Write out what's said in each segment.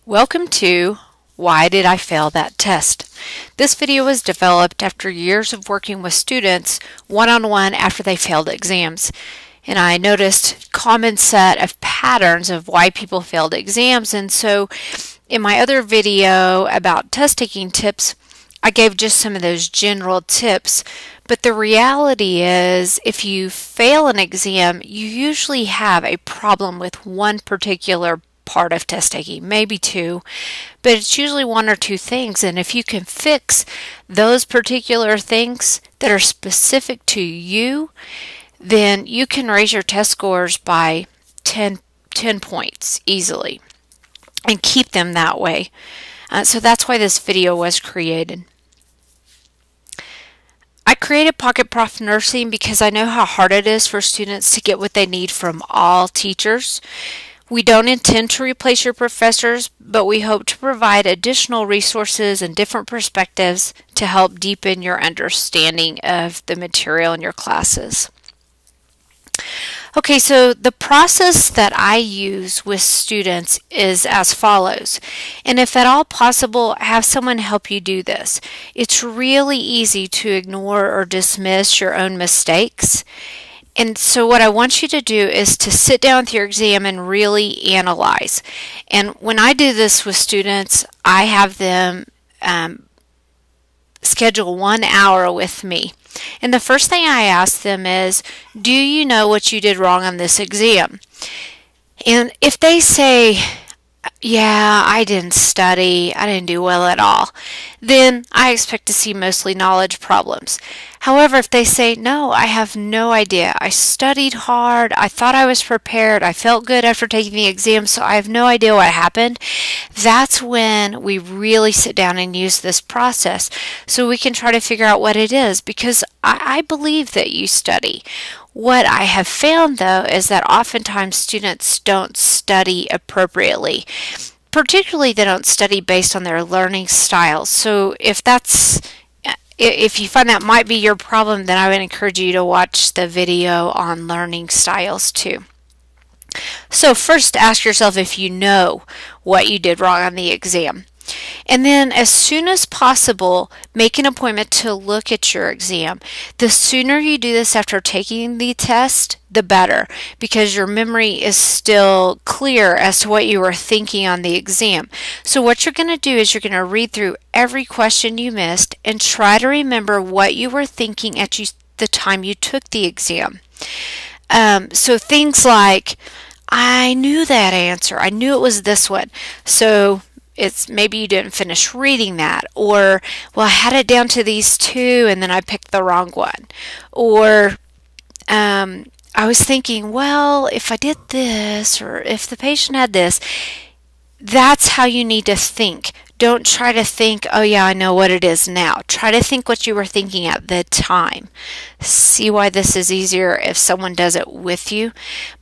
Welcome to Why Did I Fail That Test? This video was developed after years of working with students one-on-one after they failed exams. And I noticed a common set of patterns of why people failed exams. And so in my other video about test taking tips, I gave just some of those general tips. But the reality is, if you fail an exam, you usually have a problem with one particular part of test taking, maybe two, but it's usually one or two things. And if you can fix those particular things that are specific to you, then you can raise your test scores by 10 points easily and keep them that way. So that's why this video was created. I created Pocket Prof Nursing because I know how hard it is for students to get what they need from all teachers. We don't intend to replace your professors, but we hope to provide additional resources and different perspectives to help deepen your understanding of the material in your classes. Okay, so the process that I use with students is as follows. And if at all possible, have someone help you do this. It's really easy to ignore or dismiss your own mistakes. And so what I want you to do is to sit down with your exam and really analyze. And when I do this with students, I have them schedule 1 hour with me. And the first thing I ask them is, do you know what you did wrong on this exam? And if they say, yeah, I didn't study, I didn't do well at all, then I expect to see mostly knowledge problems. However, if they say, no, I have no idea, I studied hard, I thought I was prepared, I felt good after taking the exam, so I have no idea what happened, that's when we really sit down and use this process so we can try to figure out what it is, because I believe that you study. What I have found, though, is that oftentimes students don't study appropriately. Particularly, they don't study based on their learning styles. So if you find that might be your problem, then I would encourage you to watch the video on learning styles too. So first, ask yourself if you know what you did wrong on the exam. And then as soon as possible, make an appointment to look at your exam. The sooner you do this after taking the test, the better, because your memory is still clear as to what you were thinking on the exam. So what you're going to do is you're going to read through every question you missed and try to remember what you were thinking at the time you took the exam. So things like, I knew that answer. I knew it was this one. So it's maybe you didn't finish reading that, or, well, I had it down to these two and then I picked the wrong one. Or I was thinking, well, if I did this, or if the patient had this, that's how you need to think. Don't try to think, oh yeah, I know what it is now. Try to think what you were thinking at the time. See why this is easier if someone does it with you.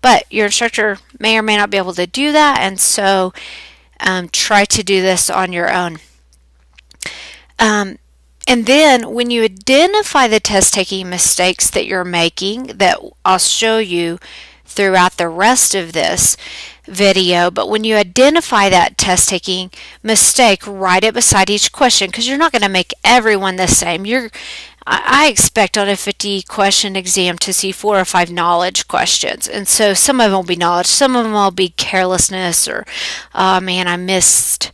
But your instructor may or may not be able to do that, and so try to do this on your own. And then when you identify the test-taking mistakes that you're making, that I'll show you throughout the rest of this video, but when you identify that test-taking mistake, write it beside each question, because you're not going to make everyone the same. I expect on a 50-question exam to see 4 or 5 knowledge questions. And so some of them will be knowledge, some of them will be carelessness, or, oh man, I missed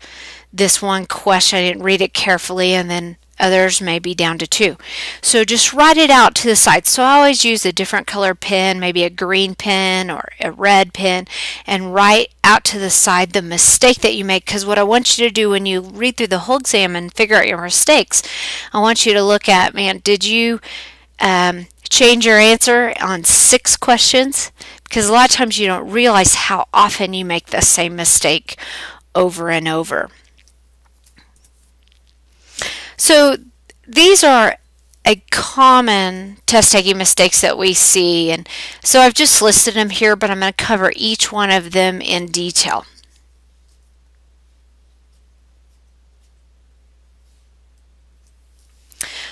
this one question, I didn't read it carefully, and then others may be down to 2. So just write it out to the side. So I always use a different color pen, maybe a green pen or a red pen, and write out to the side the mistake that you make, because what I want you to do when you read through the whole exam and figure out your mistakes, I want you to look at, man, did you change your answer on 6 questions? Because a lot of times you don't realize how often you make the same mistake over and over. So these are a common test-taking mistakes that we see, and so I've just listed them here, but I'm going to cover each one of them in detail.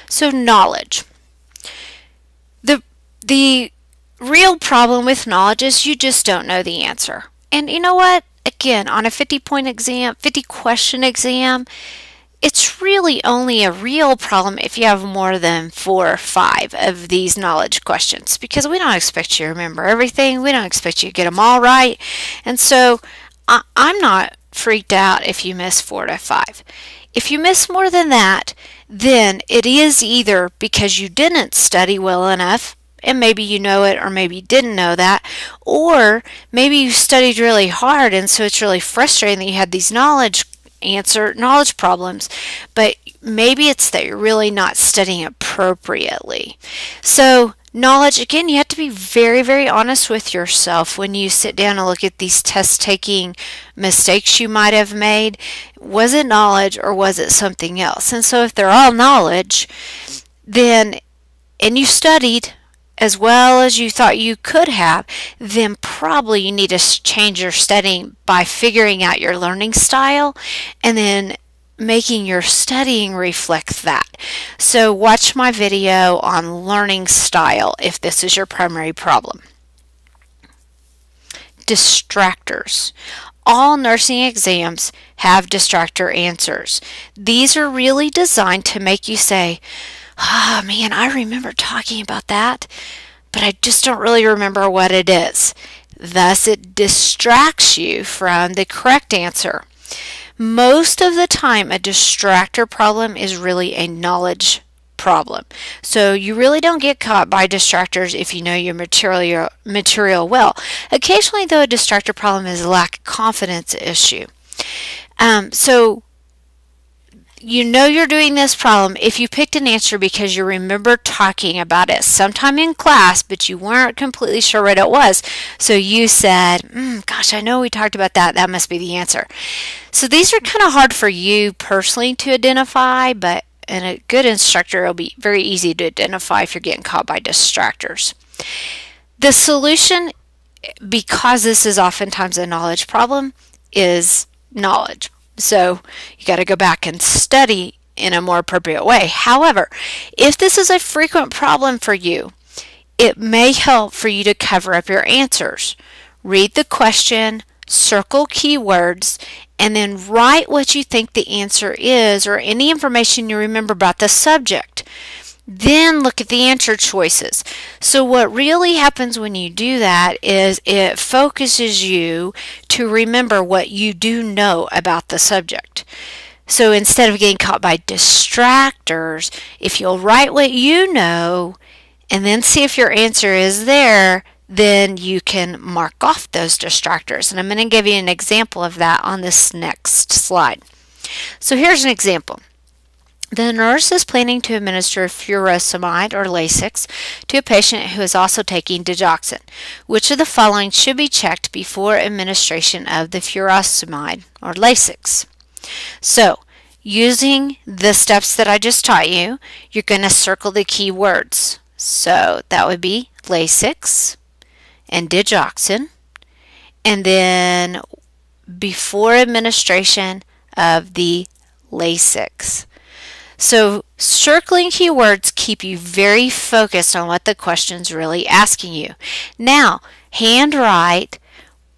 So knowledge. The real problem with knowledge is you just don't know the answer. And you know what? again, on a 50-point exam, 50-question exam, it's really only a real problem if you have more than 4 or 5 of these knowledge questions, because we don't expect you to remember everything. We don't expect you to get them all right. And so I'm not freaked out if you miss 4 to 5. If you miss more than that, then it is either because you didn't study well enough, and maybe you know it or maybe you didn't know that, or maybe you studied really hard and so it's really frustrating that you had these knowledge problems, but maybe it's that you're really not studying appropriately. So knowledge, again, you have to be very, very honest with yourself when you sit down and look at these test taking mistakes you might have made. Was it knowledge or was it something else? And so if they're all knowledge, then, and you studied as well as you thought you could have, then probably you need to change your studying by figuring out your learning style and then making your studying reflect that. So watch my video on learning style if this is your primary problem. Distractors. All nursing exams have distractor answers. These are really designed to make you say, oh man, I remember talking about that, but I just don't really remember what it is. Thus, it distracts you from the correct answer. Most of the time, a distractor problem is really a knowledge problem. So you really don't get caught by distractors if you know your material well. Occasionally, though, a distractor problem is a lack of confidence issue. So you know you're doing this problem if you picked an answer because you remember talking about it sometime in class, but you weren't completely sure what it was. So you said, gosh, I know we talked about that. That must be the answer. So these are kind of hard for you personally to identify, but in a good instructor, it'll be very easy to identify if you're getting caught by distractors. The solution, because this is oftentimes a knowledge problem, is knowledge. So you got to go back and study in a more appropriate way. However, if this is a frequent problem for you, it may help for you to cover up your answers. Read the question, circle keywords, and then write what you think the answer is or any information you remember about the subject. Then look at the answer choices. So what really happens when you do that is it focuses you to remember what you do know about the subject. So instead of getting caught by distractors, if you'll write what you know and then see if your answer is there, then you can mark off those distractors. And I'm going to give you an example of that on this next slide. So here's an example. The nurse is planning to administer furosemide or Lasix to a patient who is also taking digoxin. Which of the following should be checked before administration of the furosemide or Lasix? So, using the steps that I just taught you, you're going to circle the key words. So, that would be Lasix and digoxin, and then before administration of the Lasix. So circling keywords keep you very focused on what the question's really asking you. Now, handwrite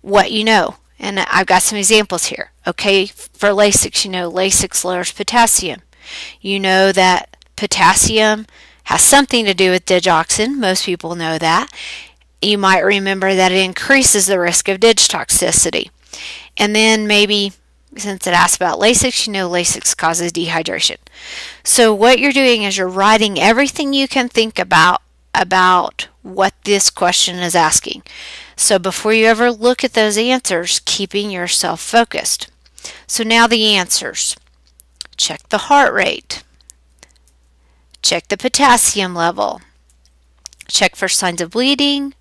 what you know. And I've got some examples here. Okay, for Lasix, you know Lasix lowers potassium. You know that potassium has something to do with digoxin. Most people know that. You might remember that it increases the risk of dig toxicity. And then maybe, since it asks about Lasix, you know Lasix causes dehydration. So what you're doing is you're writing everything you can think about what this question is asking. So before you ever look at those answers, keeping yourself focused. So now the answers. Check the heart rate. Check the potassium level. Check for signs of bleeding.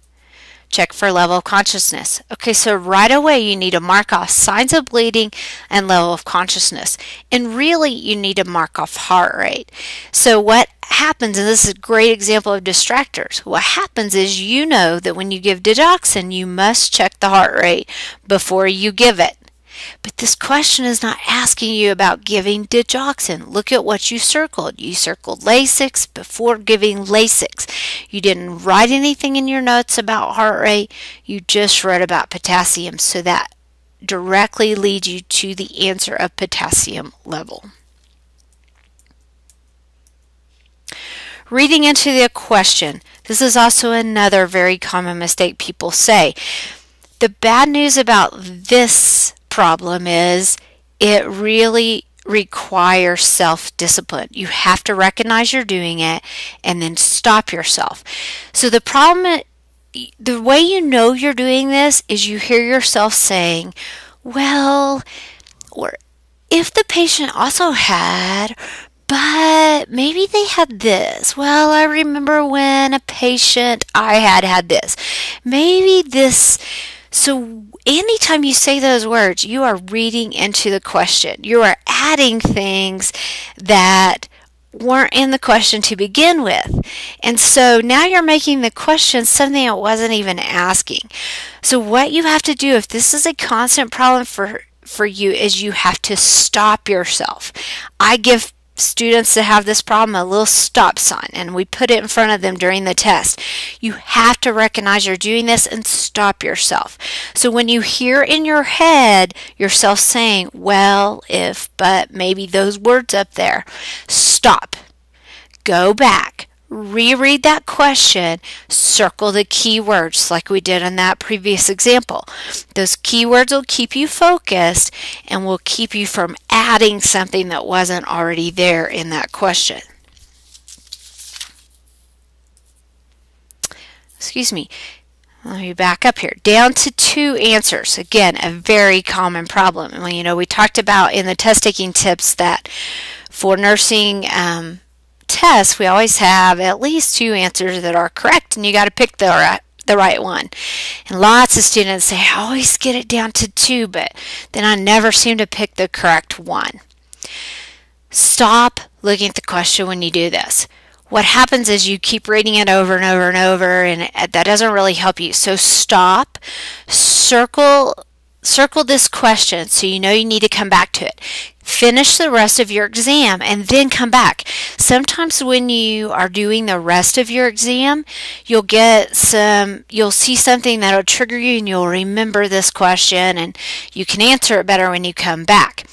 Check for level of consciousness. Okay, so right away you need to mark off signs of bleeding and level of consciousness. And really you need to mark off heart rate. So what happens, and this is a great example of distractors, what happens is you know that when you give digoxin, you must check the heart rate before you give it. But this question is not asking you about giving digoxin. Look at what you circled. You circled Lasix before giving Lasix. You didn't write anything in your notes about heart rate. You just wrote about potassium. So that directly lead you to the answer of potassium level. Reading into the question. This is also another very common mistake people say. The bad news about this problem is it really requires self-discipline. You have to recognize you're doing it and then stop yourself. So the problem, the way you know you're doing this is you hear yourself saying, well, or if the patient also had, but maybe they had this. Well, I remember when a patient I had this. Maybe this. So anytime you say those words, you are reading into the question. You are adding things that weren't in the question to begin with. And so now you're making the question something it wasn't even asking. So what you have to do, if this is a constant problem for you, is you have to stop yourself. I give students that have this problem a little stop sign, and we put it in front of them during the test. You have to recognize you're doing this and stop yourself. So when you hear in your head yourself saying, well, if, but, maybe those words up there, stop. Go back. Reread that question, circle the keywords like we did in that previous example. Those keywords will keep you focused and will keep you from adding something that wasn't already there in that question. Excuse me. Let me back up here. Down to 2 answers. Again, a very common problem. And you know, we talked about in the test taking tips that for nursing tests, we always have at least 2 answers that are correct, and you got to pick the right one. And lots of students say, I always get it down to 2, but then I never seem to pick the correct one. Stop looking at the question when you do this. What happens is you keep reading it over and over and over, and that doesn't really help you. So stop, circle this question so you know you need to come back to it. Finish the rest of your exam and then come back. Sometimes when you are doing the rest of your exam, you'll see something that'll trigger you and you'll remember this question and you can answer it better when you come back.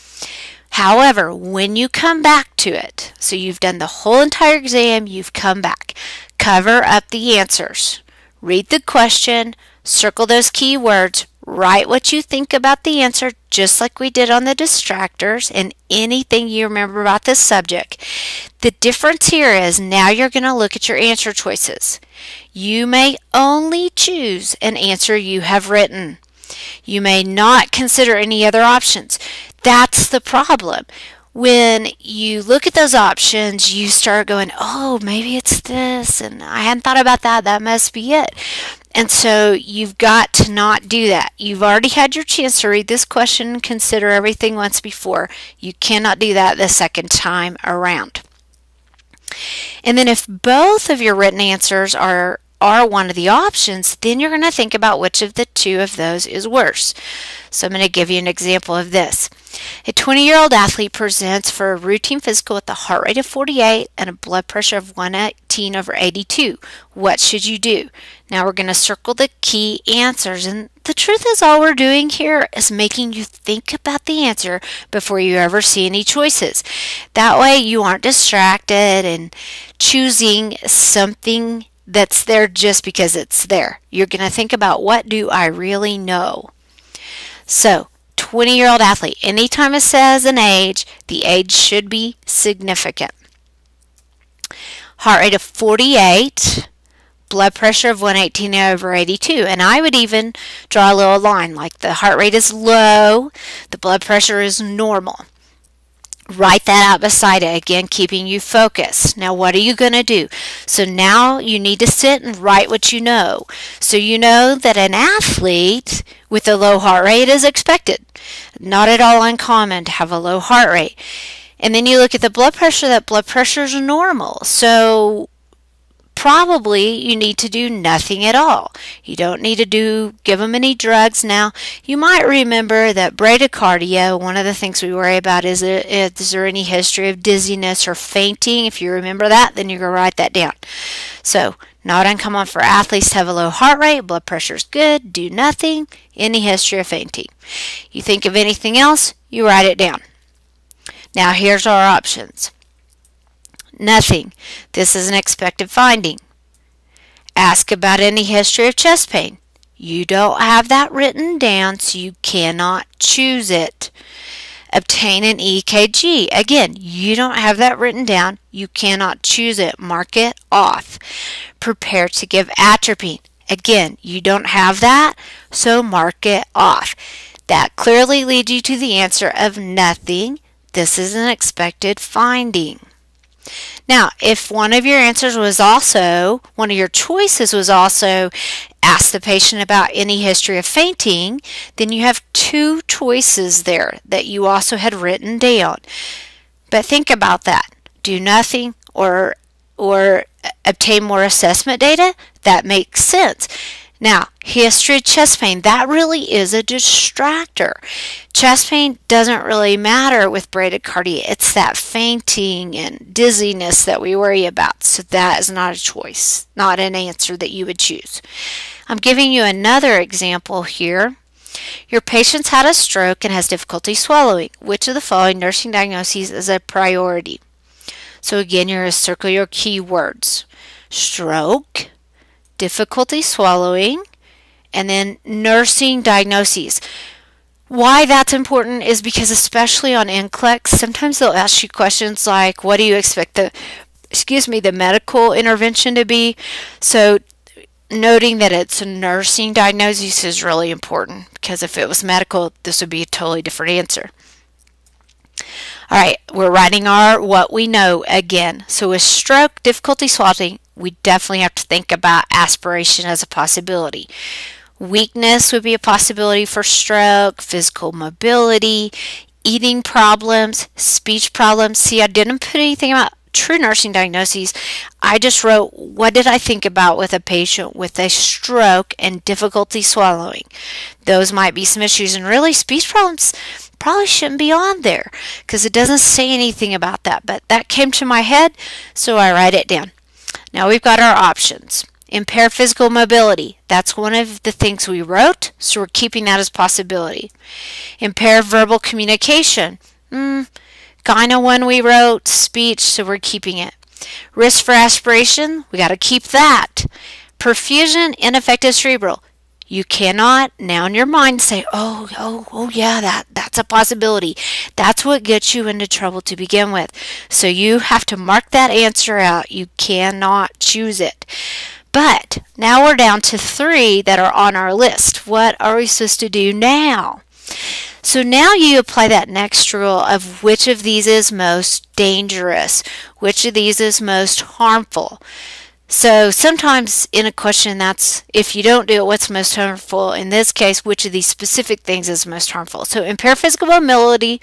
However, when you come back to it, so you've done the whole entire exam, you've come back, cover up the answers. Read the question, circle those keywords, write what you think about the answer, just like we did on the distractors, and anything you remember about this subject. The difference here is now you're going to look at your answer choices. You may only choose an answer you have written. You may not consider any other options. That's the problem. When you look at those options, you start going, oh, maybe it's this, and I hadn't thought about that. That must be it. And so you've got to not do that. You've already had your chance to read this question and consider everything once before. You cannot do that the second time around. And then if both of your written answers are one of the options, then you're going to think about which of the 2 of those is worse. So I'm going to give you an example of this. A 20-year-old athlete presents for a routine physical with a heart rate of 48 and a blood pressure of 118/82. What should you do? Now we're going to circle the key answers, and the truth is all we're doing here is making you think about the answer before you ever see any choices. That way you aren't distracted and choosing something that's there just because it's there. You're going to think about, what do I really know? So, 20-year-old athlete, anytime it says an age, the age should be significant. Heart rate of 48, blood pressure of 118/82. And I would even draw a little line, like the heart rate is low, the blood pressure is normal. Write that out beside it, again, keeping you focused. Now, what are you going to do? So now you need to sit and write what you know. So you know that an athlete with a low heart rate is expected. Not at all uncommon to have a low heart rate. And then you look at the blood pressure, that blood pressure is normal. So probably you need to do nothing at all. You don't need to give them any drugs. Now, you might remember that bradycardia, one of the things we worry about is there any history of dizziness or fainting? If you remember that, then you're going to write that down. So, Not uncommon for athletes to have a low heart rate, blood pressure is good, do nothing, any history of fainting. You think of anything else, you write it down. Now here's our options. Nothing. This is an expected finding. Ask about any history of chest pain. You don't have that written down, so you cannot choose it. Obtain an EKG. Again, you don't have that written down. You cannot choose it. Mark it off. Prepare to give atropine. Again, you don't have that, so mark it off. That clearly leads you to the answer of nothing. This is an expected finding. Now, if one of your answers was also, one of your choices was also ask the patient about any history of fainting, then you have two choices there that you also had written down. But think about that. Do nothing or obtain more assessment data? That makes sense. Now, history of chest pain, that really is a distractor. Chest pain doesn't really matter with bradycardia. It's that fainting and dizziness that we worry about. So that is not a choice, not an answer that you would choose. I'm giving you another example here. Your patient's had a stroke and has difficulty swallowing. Which of the following nursing diagnoses is a priority? So again, you're going to circle your keywords. Stroke, difficulty swallowing, and then nursing diagnoses. Why that's important is because especially on NCLEX, sometimes they'll ask you questions like, what do you expect the medical intervention to be? So noting that it's a nursing diagnosis is really important, because if it was medical, this would be a totally different answer. All right, we're writing our what we know again. So with stroke, difficulty swallowing, we definitely have to think about aspiration as a possibility. Weakness would be a possibility for stroke, physical mobility, eating problems, speech problems. See, I didn't put anything about true nursing diagnoses. I just wrote, what did I think about with a patient with a stroke and difficulty swallowing? Those might be some issues, and really speech problems probably shouldn't be on there because it doesn't say anything about that, but that came to my head, so I write it down. Now we've got our options. Impaired physical mobility. That's one of the things we wrote, so we're keeping that as possibility. Impaired verbal communication. Kind of one we wrote. Speech, so we're keeping it. Risk for aspiration. We got to keep that. Perfusion, ineffective cerebral. You cannot now in your mind say, oh yeah, that's a possibility. That's what gets you into trouble to begin with. So you have to mark that answer out. You cannot choose it. But now we're down to 3 that are on our list. What are we supposed to do now? So now you apply that next rule of which of these is most dangerous, which of these is most harmful. So sometimes in a question, that's if you don't do it, what's most harmful? In this case, which of these specific things is most harmful? So impaired physical mobility,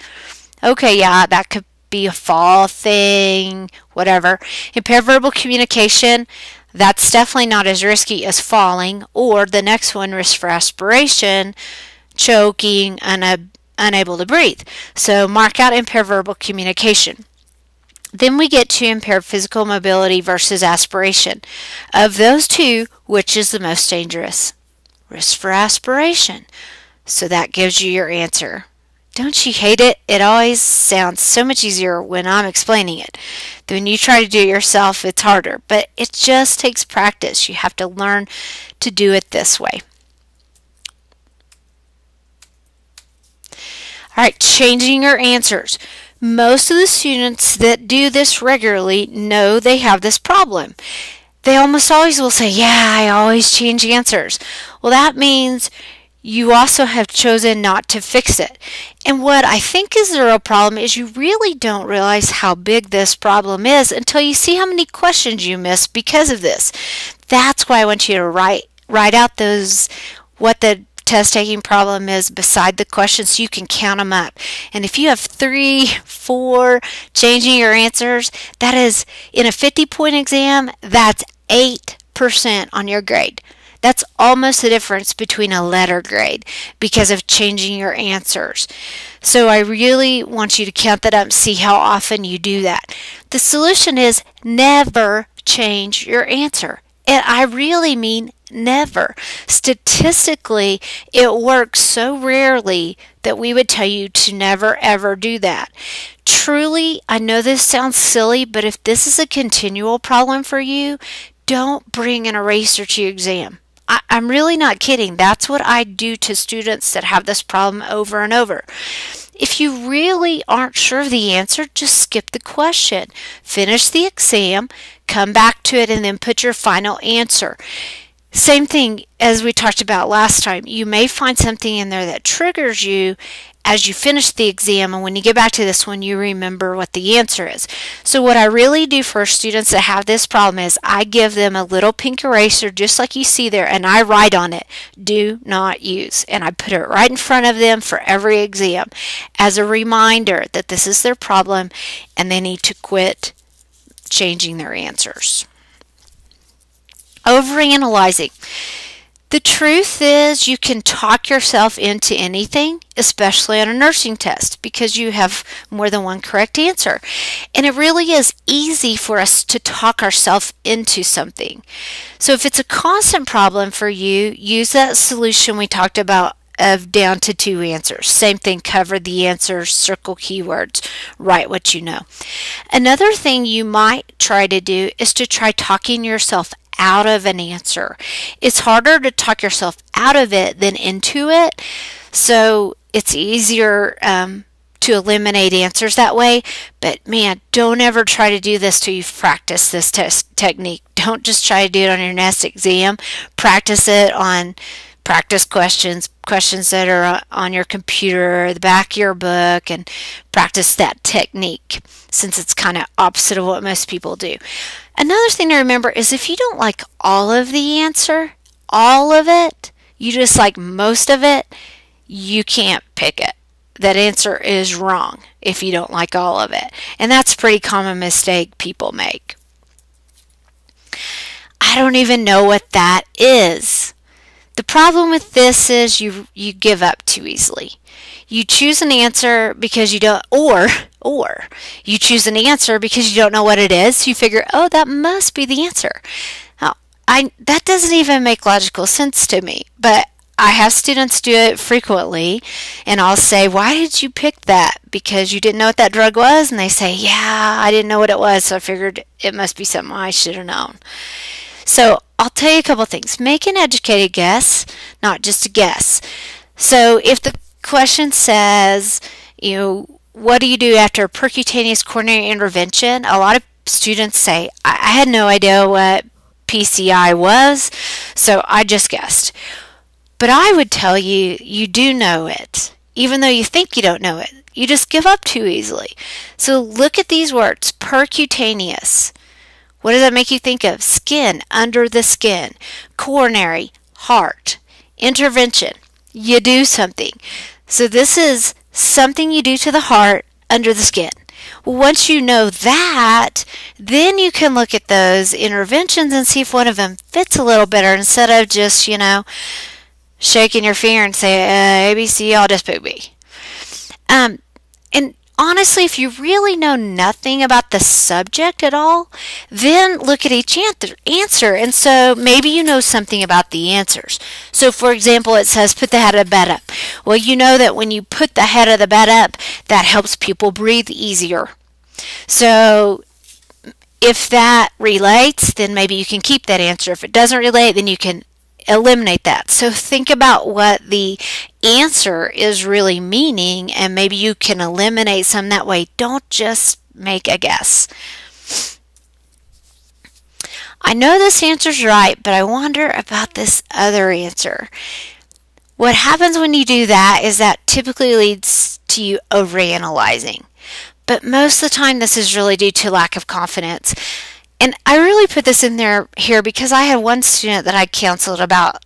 okay, yeah, that could be a fall thing, whatever. Impaired verbal communication, that's definitely not as risky as falling. Or the next one, risk for aspiration, choking, unable to breathe. So mark out impaired verbal communication. Then we get to impaired physical mobility versus aspiration. Of those two, which is the most dangerous? Risk for aspiration. So that gives you your answer. Don't you hate it? It always sounds so much easier when I'm explaining it. When you try to do it yourself, it's harder. But it just takes practice. You have to learn to do it this way. All right, changing your answers. Most of the students that do this regularly know they have this problem. They almost always will say, yeah, I always change answers. Well, that means you also have chosen not to fix it. And what I think is the real problem is you really don't realize how big this problem is until you see how many questions you missed because of this. That's why I want you to write out those, what the test taking problem is beside the questions so you can count them up. And if you have 3, 4 changing your answers, that is in a 50-point exam, that's 8% on your grade. That's almost the difference between a letter grade because of changing your answers. So I really want you to count that up and see how often you do that. The solution is never change your answer. And I really mean never. Statistically, it works so rarely that we would tell you to never ever do that. Truly, I know this sounds silly, but if this is a continual problem for you, don't bring an eraser to your exam. I'm really not kidding. That's what I do to students that have this problem over and over. If you really aren't sure of the answer, just skip the question. Finish the exam, come back to it, and then put your final answer. Same thing as we talked about last time. You may find something in there that triggers you as you finish the exam, and when you get back to this one, you remember what the answer is. So what I really do for students that have this problem is I give them a little pink eraser, just like you see there, and I write on it, "Do not use." And I put it right in front of them for every exam as a reminder that this is their problem and they need to quit changing their answers. Overanalyzing. The truth is you can talk yourself into anything, especially on a nursing test, because you have more than one correct answer. And it really is easy for us to talk ourselves into something. So if it's a constant problem for you, use that solution we talked about of down to 2 answers. Same thing, cover the answers, circle keywords, write what you know. Another thing you might try to do is to try talking yourself out of an answer. It's harder to talk yourself out of it than into it, so it's easier to eliminate answers that way. But man, don't ever try to do this till you've practiced this technique. Don't just try to do it on your next exam. Practice it on practice questions that are on your computer or the back of your book, and practice that technique, since it's kind of opposite of what most people do. Another thing to remember is if you don't like all of the answer, all of it, you just like most of it, you can't pick it. That answer is wrong if you don't like all of it. And that's a pretty common mistake people make. I don't even know what that is. The problem with this is you give up too easily. You choose an answer because you don't, or you choose an answer because you don't know what it is. You figure, oh, that must be the answer. Now, that doesn't even make logical sense to me, but I have students do it frequently, and I'll say, why did you pick that? Because you didn't know what that drug was? And they say, yeah, I didn't know what it was, so I figured it must be something I should have known. So I'll tell you a couple things. Make an educated guess, not just a guess. So if the question says, what do you do after a percutaneous coronary intervention? A lot of students say, I had no idea what PCI was, so I just guessed. But I would tell you, you do know it. Even though you think you don't know it, you just give up too easily. So look at these words, percutaneous. What does that make you think of? Skin, under the skin. Coronary, heart. Intervention, you do something. So this is something you do to the heart under the skin. Once you know that, then you can look at those interventions and see if one of them fits a little better, instead of just, shaking your finger and say, ABC, I'll just pick B. And honestly, if you really know nothing about the subject at all, then look at each answer. And so maybe you know something about the answers. So for example, it says put the head of the bed up. Well, you know that when you put the head of the bed up, that helps people breathe easier. So if that relates, then maybe you can keep that answer. If it doesn't relate, then you can eliminate that. So think about what the answer is really meaning, and maybe you can eliminate some that way. Don't just make a guess. I know this answer's right, but I wonder about this other answer. What happens when you do that is that typically leads to you overanalyzing. But most of the time this is really due to lack of confidence. And I really put this in here because I had one student that I counseled about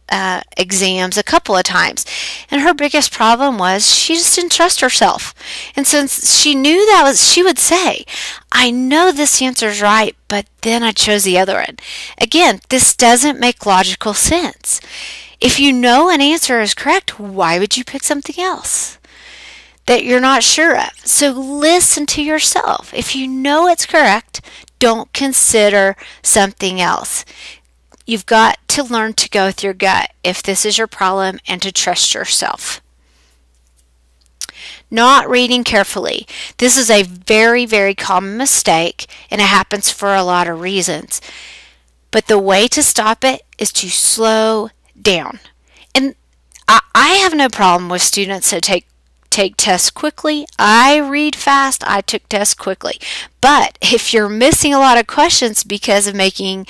exams a couple of times. And her biggest problem was she just didn't trust herself. And since she knew she would say, I know this answer's right, but then I chose the other one. Again, this doesn't make logical sense. If you know an answer is correct, why would you pick something else that you're not sure of? So listen to yourself. If you know it's correct, don't consider something else. You've got to learn to go with your gut if this is your problem and to trust yourself. Not reading carefully. This is a very, very common mistake, and it happens for a lot of reasons. But the way to stop it is to slow down. And I have no problem with students that take tests quickly. I read fast. I took tests quickly. But if you're missing a lot of questions because of making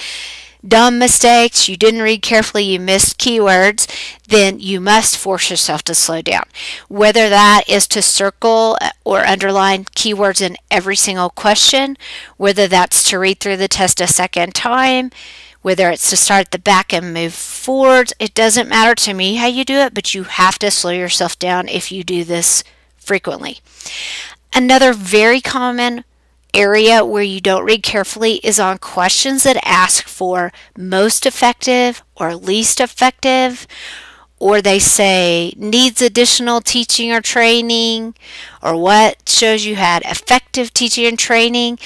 dumb mistakes, you didn't read carefully, you missed keywords, then you must force yourself to slow down. Whether that is to circle or underline keywords in every single question, whether that's to read through the test a second time, whether it's to start at the back and move forwards, it doesn't matter to me how you do it, but you have to slow yourself down if you do this frequently. Another very common area where you don't read carefully is on questions that ask for most effective or least effective, or they say needs additional teaching or training, or what shows you had effective teaching and training.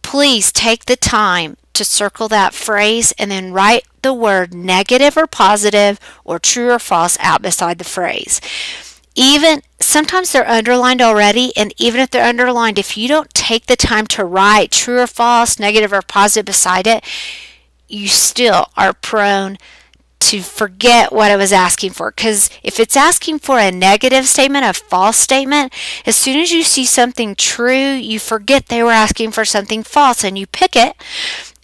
Please take the time to circle that phrase and then write the word negative or positive or true or false out beside the phrase. Even sometimes they're underlined already, and even if they're underlined, if you don't take the time to write true or false, negative or positive beside it, you still are prone to forget what it was asking for. Because if it's asking for a negative statement, a false statement, as soon as you see something true, you forget they were asking for something false and you pick it.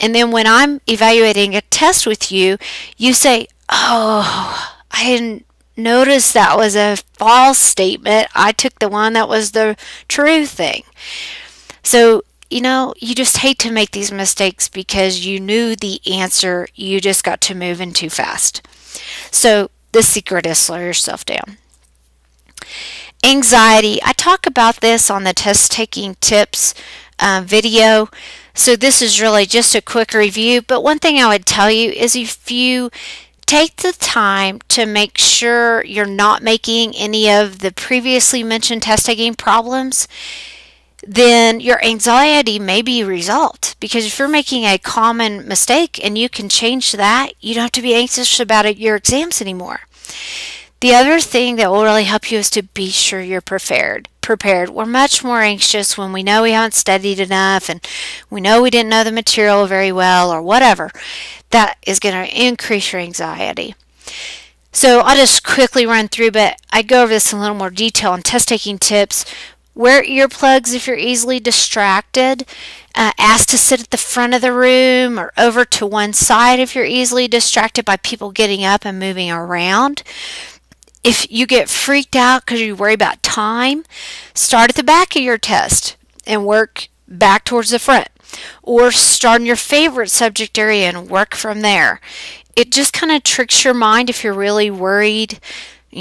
And then when I'm evaluating a test with you, you say, oh, I didn't notice that was a false statement. I took the one that was the true thing. So, you just hate to make these mistakes because you knew the answer. You just got to move in too fast. So the secret is slow yourself down. Anxiety. I talk about this on the test taking tips video. So this is really just a quick review. But one thing I would tell you is if you take the time to make sure you're not making any of the previously mentioned test taking problems, then your anxiety may be resolved. Because if you're making a common mistake and you can change that, you don't have to be anxious about your exams anymore. The other thing that will really help you is to be sure you're prepared. We're much more anxious when we know we haven't studied enough and we know we didn't know the material very well or whatever. That is going to increase your anxiety. So I'll just quickly run through, but I go over this in a little more detail on test taking tips. Wear earplugs if you're easily distracted. Ask to sit at the front of the room or over to one side if you're easily distracted by people getting up and moving around. If you get freaked out because you worry about time, start at the back of your test and work back towards the front. Or start in your favorite subject area and work from there. It just kind of tricks your mind if you're really worried.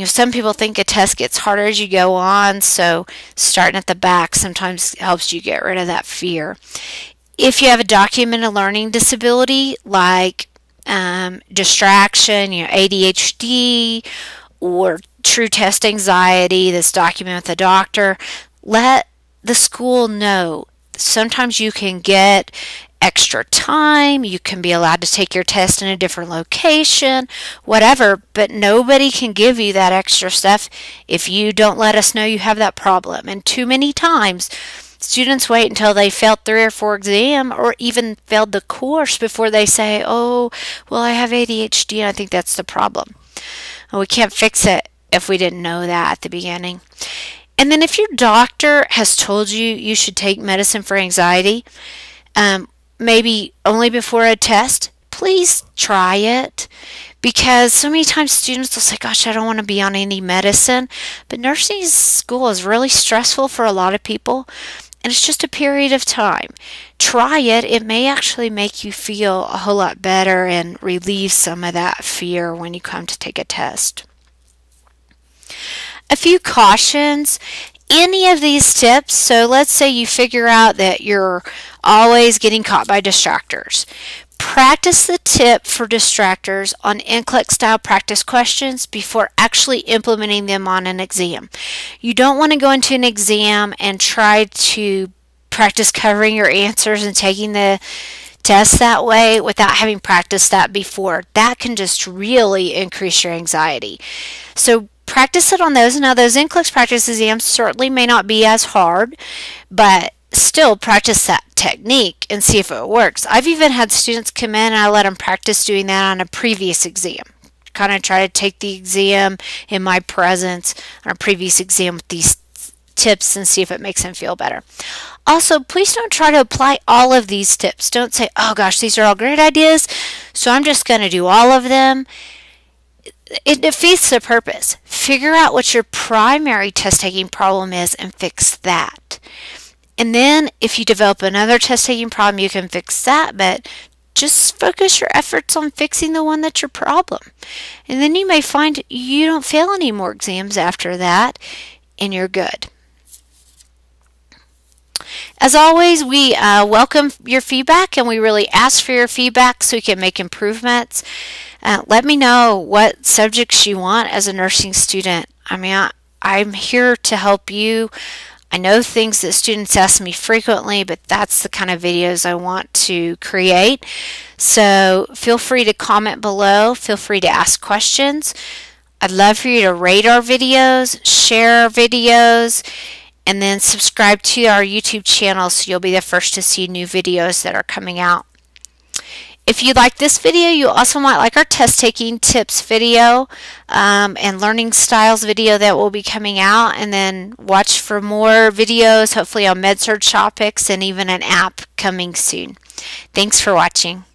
Some people think a test gets harder as you go on, so starting at the back sometimes helps you get rid of that fear. If you have a documented learning disability like distraction, ADHD, or true test anxiety that's documented with a doctor, let the school know. Sometimes you can get extra time, you can be allowed to take your test in a different location, whatever, but nobody can give you that extra stuff if you don't let us know you have that problem. And too many times, students wait until they failed 3 or 4 exams or even failed the course before they say, oh, well, I have ADHD and I think that's the problem. Well, we can't fix it if we didn't know that at the beginning. And then if your doctor has told you you should take medicine for anxiety, maybe only before a test, please try it. Because so many times students will say, gosh, I don't want to be on any medicine. But nursing school is really stressful for a lot of people. And it's just a period of time. Try it. It may actually make you feel a whole lot better and relieve some of that fear when you come to take a test. A few cautions. Any of these tips, so let's say you figure out that you're always getting caught by distractors. Practice the tip for distractors on NCLEX style practice questions before actually implementing them on an exam. You don't want to go into an exam and try to practice covering your answers and taking the test that way without having practiced that before, that can just really increase your anxiety. So practice it on those. Now, those NCLEX practice exams certainly may not be as hard, but still practice that technique and see if it works. I've even had students come in and I let them practice doing that on a previous exam. Kind of try to take the exam in my presence on a previous exam with these tips and see if it makes them feel better. Also, please don't try to apply all of these tips. Don't say, oh gosh, these are all great ideas, so I'm just going to do all of them. It defeats the purpose. Figure out what your primary test taking problem is and fix that. And then if you develop another test taking problem, you can fix that, but just focus your efforts on fixing the one that's your problem. And then you may find you don't fail any more exams after that, and you're good. As always, we welcome your feedback, and we really ask for your feedback so we can make improvements. Let me know what subjects you want as a nursing student. I mean, I'm here to help you. I know things that students ask me frequently, but that's the kind of videos I want to create. So feel free to comment below. Feel free to ask questions. I'd love for you to rate our videos, share our videos, and then subscribe to our YouTube channel so you'll be the first to see new videos that are coming out. If you like this video, you also might like our test taking tips video and learning styles video that will be coming out, and then watch for more videos, hopefully on med-surg topics and even an app coming soon. Thanks for watching.